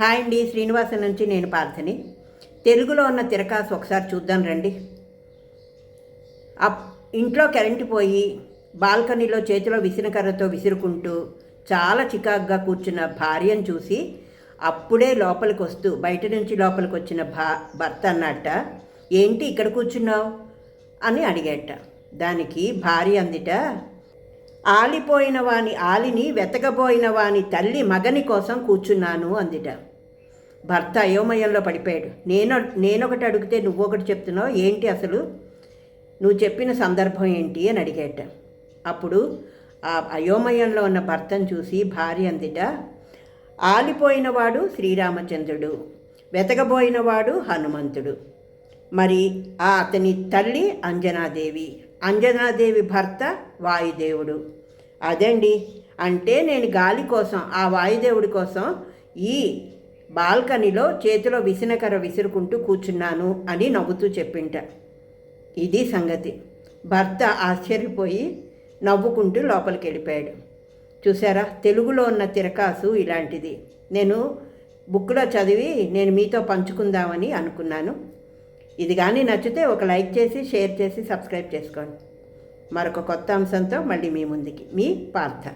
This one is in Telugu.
హాయ్ అండి, శ్రీనివాస నుంచి నేను పార్థని. తెలుగులో ఉన్న తిరకాసు ఒకసారి చూద్దాం రండి. ఇంట్లో కరెంటు పోయి బాల్కనీలో చేతిలో విసినకర్రతో విసురుకుంటూ చాలా చికాగ్గా కూర్చున్న భార్యను చూసి అప్పుడే లోపలికి వస్తూ బయట నుంచి లోపలికి వచ్చిన భర్త అన్నట్ట, ఏంటి ఇక్కడ కూర్చున్నావు అని అడిగేట. దానికి భార్య అందిట, ఆలిపోయిన వాని ఆలిని వెతకబోయిన వాని తల్లి మగని కోసం కూర్చున్నాను అందిట. భర్త అయోమయంలో పడిపోయాడు. నేనొకటి అడిగితే నువ్వొకటి చెప్తున్నావు, ఏంటి అసలు నువ్వు చెప్పిన సందర్భం ఏంటి అని అడిగేట. అప్పుడు ఆ అయోమయంలో ఉన్న భర్తను చూసి భార్య అందిట, ఆలిపోయినవాడు శ్రీరామచంద్రుడు, వెతకబోయినవాడు హనుమంతుడు, మరి అతని తల్లి అంజనాదేవి, అంజనాదేవి భర్త వాయుదేవుడు. అదండి, అంటే నేను గాలి కోసం, ఆ వాయుదేవుడి కోసం ఈ బాల్కనీలో చేతిలో విసినకర్ర విసురుకుంటూ కూర్చున్నాను అని నవ్వుతూ చెప్పింట. ఇది సంగతి. భర్త ఆశ్చర్యపోయి నవ్వుకుంటూ లోపలికి వెళ్ళిపోయాడు. చూసారా, తెలుగులో ఉన్న తిరకాసు ఇలాంటిది. నేను బుక్లో చదివి నేను మీతో పంచుకుందామని అనుకున్నాను. ఇది కానీ నచ్చితే ఒక లైక్ చేసి, షేర్ చేసి, సబ్స్క్రైబ్ చేసుకోండి. మరొక కొత్త అంశంతో మళ్ళీ మీ ముందుకి. మీ పార్థ.